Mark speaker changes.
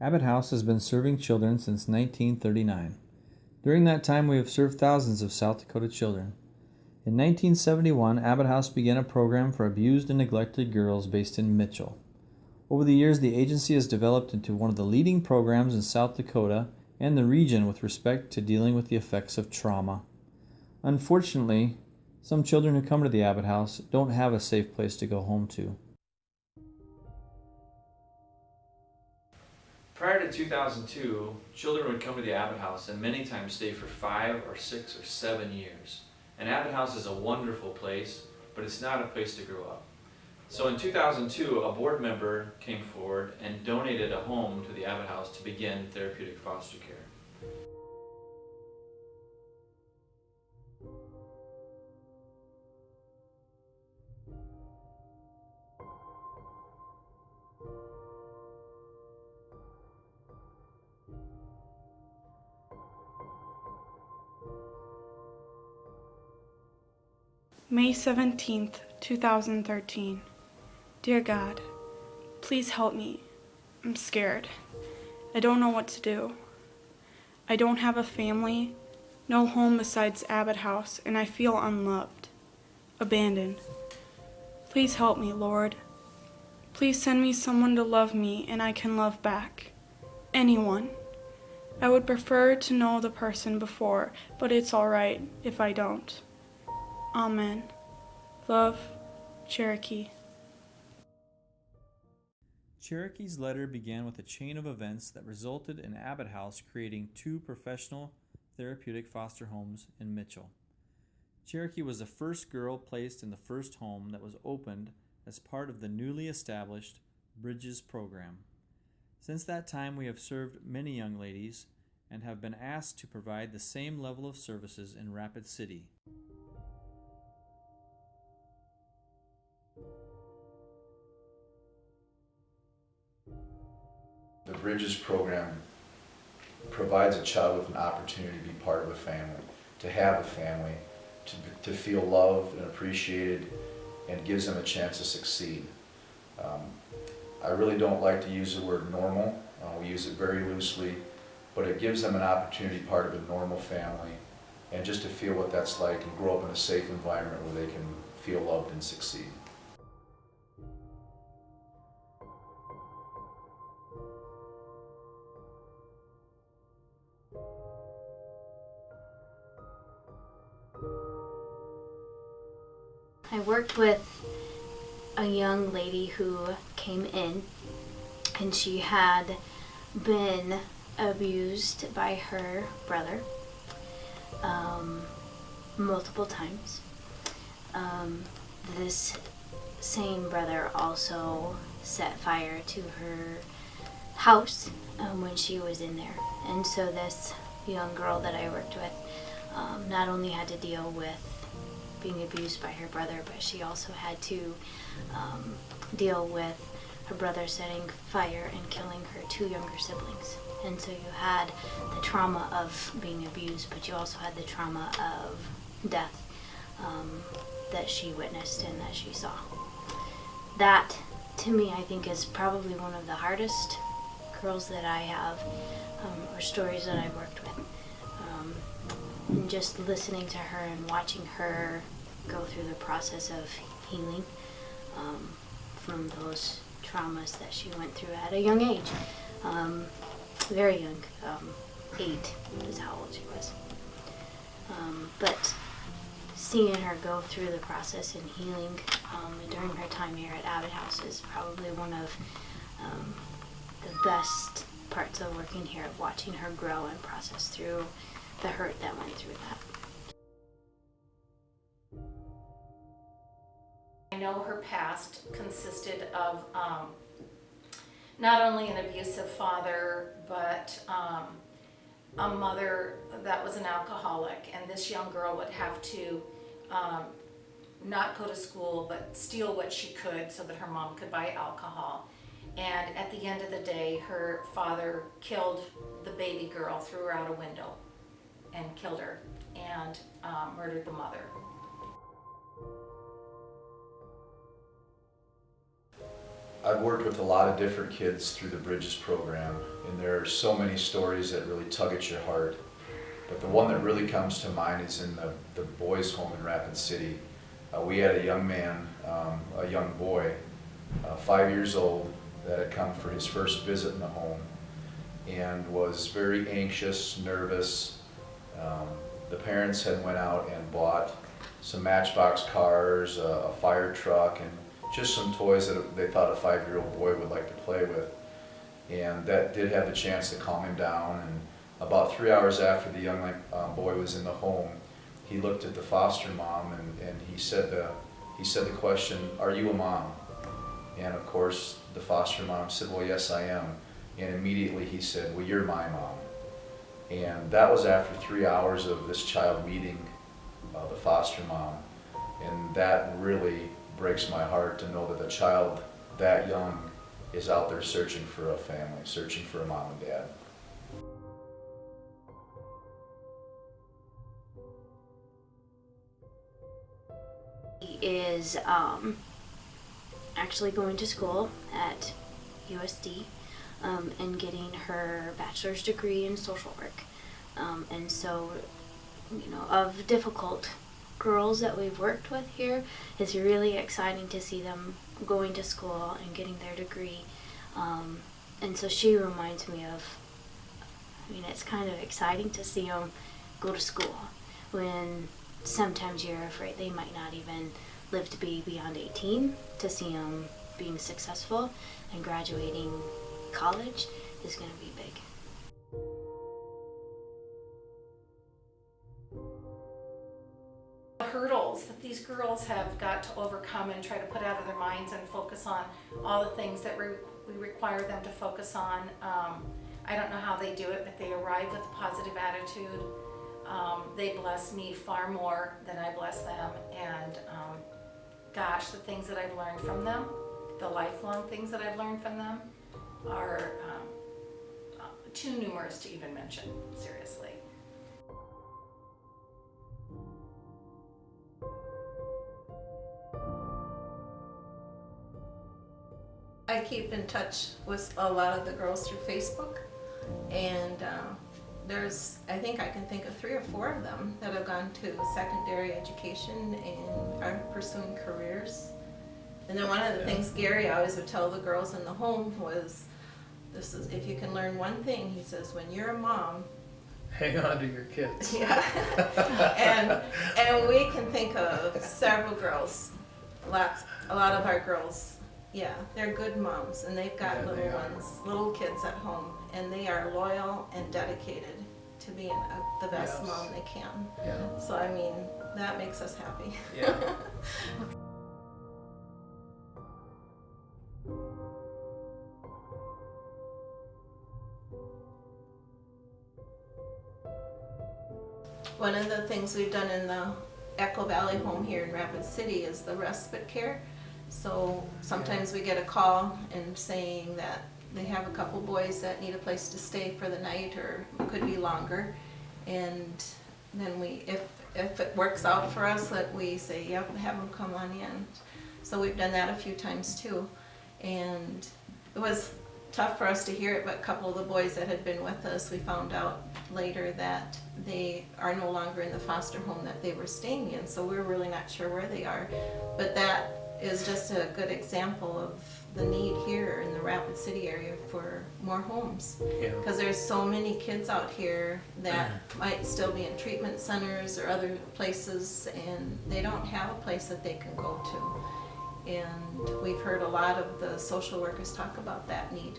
Speaker 1: Abbott House has been serving children since 1939. During that time, we have served thousands of South Dakota children. In 1971, Abbott House began a program for abused and neglected girls based in Mitchell. Over the years, the agency has developed into one of the leading programs in South Dakota and the region with respect to dealing with the effects of trauma. Unfortunately, some children who come to the Abbott House don't have a safe place to go home to. Prior to 2002, children would come to the Abbott House and many times stay for 5 or 6 or 7 years. And Abbott House is a wonderful place, but it's not a place to grow up. So in 2002, a board member came forward and donated a home to the Abbott House to begin therapeutic foster care.
Speaker 2: May 17th, 2013. Dear God, please help me. I'm scared. I don't know what to do. I don't have a family, no home besides Abbott House, and I feel unloved, abandoned. Please help me, Lord. Please send me someone to love me and I can love back. Anyone. I would prefer to know the person before, but it's all right if I don't. Amen. Love, Cherokee.
Speaker 1: Cherokee's letter began with a chain of events that resulted in Abbott House creating 2 professional therapeutic foster homes in Mitchell. Cherokee was the first girl placed in the first home that was opened as part of the newly established Bridges program. Since that time, we have served many young ladies and have been asked to provide the same level of services in Rapid City.
Speaker 3: The Bridges program provides a child with an opportunity to be part of a family, to have a family, to feel loved and appreciated, and gives them a chance to succeed. I really don't like to use the word normal. We use it very loosely, but it gives them an opportunity to be part of a normal family and just to feel what that's like and grow up in a safe environment where they can feel loved and succeed.
Speaker 4: I worked with a young lady who came in and she had been abused by her brother multiple times. This same brother also set fire to her house when she was in there. And so this young girl that I worked with not only had to deal with being abused by her brother, but she also had to deal with her brother setting fire and killing her 2 younger siblings. And so you had the trauma of being abused, but you also had the trauma of death that she witnessed and that she saw. That, to me, I think is probably one of the hardest girls that I have, or stories that I've worked with. And just listening to her and watching her go through the process of healing from those traumas that she went through at a young age. Very young, 8 is how old she was. But seeing her go through the process and healing during her time here at Abbott House is probably one of the best parts of working here, of watching her grow and process through the hurt that went through that.
Speaker 5: I know her past consisted of not only an abusive father, but a mother that was an alcoholic, and this young girl would have to not go to school, but steal what she could so that her mom could buy alcohol. And at the end of the day, her father killed the baby girl, threw her out a window and killed her, and murdered the mother.
Speaker 3: I've worked with a lot of different kids through the Bridges program, and there are so many stories that really tug at your heart. But the one that really comes to mind is in the boys' home in Rapid City. We had a young man, a young boy, 5 years old, that had come for his first visit in the home and was very anxious, nervous. The parents had went out and bought some Matchbox cars, a fire truck, and just some toys that they thought a 5-year-old boy would like to play with. And that did have the chance to calm him down. And about 3 hours after the young boy was in the home, he looked at the foster mom and he said the question, "Are you a mom?" And of course, the foster mom said, "Well, yes, I am." And immediately he said, "Well, you're my mom." And that was after 3 hours of this child meeting the foster mom. And that really breaks my heart to know that a child that young is out there searching for a family, searching for a mom and dad.
Speaker 4: He is actually going to school at USD and getting her bachelor's degree in social work. And so, of difficult girls that we've worked with here, it's really exciting to see them going to school and getting their degree. And so she reminds me of, it's kind of exciting to see them go to school when sometimes you're afraid they might not even live to be beyond 18. To see them being successful and graduating college is going to be big.
Speaker 5: The hurdles that these girls have got to overcome and try to put out of their minds and focus on all the things that we require them to focus on. I don't know how they do it, but they arrive with a positive attitude. They bless me far more than I bless them, and gosh, the things that I've learned from them, the lifelong things that I've learned from them are too numerous to even mention, seriously.
Speaker 6: I keep in touch with a lot of the girls through Facebook, and I think I can think of 3 or 4 of them that have gone to secondary education and are pursuing careers. And then one of the things Gary always would tell the girls in the home was, "This is, if you can learn one thing," he says, "when you're a mom,
Speaker 7: hang on to your kids."
Speaker 6: Yeah. and we can think of several girls, a lot of our girls. Yeah, they're good moms, and they've got little kids at home, and they are loyal and dedicated to being the best mom they can.
Speaker 7: Yeah.
Speaker 6: So that makes us happy.
Speaker 7: Yeah.
Speaker 6: One of the things we've done in the Echo Valley home here in Rapid City is the respite care. So sometimes we get a call and saying that they have a couple boys that need a place to stay for the night, or it could be longer. And then if it works out for us, that we say, yep, have them come on in. So we've done that a few times too. And it was tough for us to hear it, but a couple of the boys that had been with us, we found out later that they are no longer in the foster home that they were staying in. So we're really not sure where they are. But that is just a good example of the need here in the Rapid City area for more homes. Because there's so many kids out here that might still be in treatment centers or other places, and they don't have a place that they can go to. And we've heard a lot of the social workers talk about that need.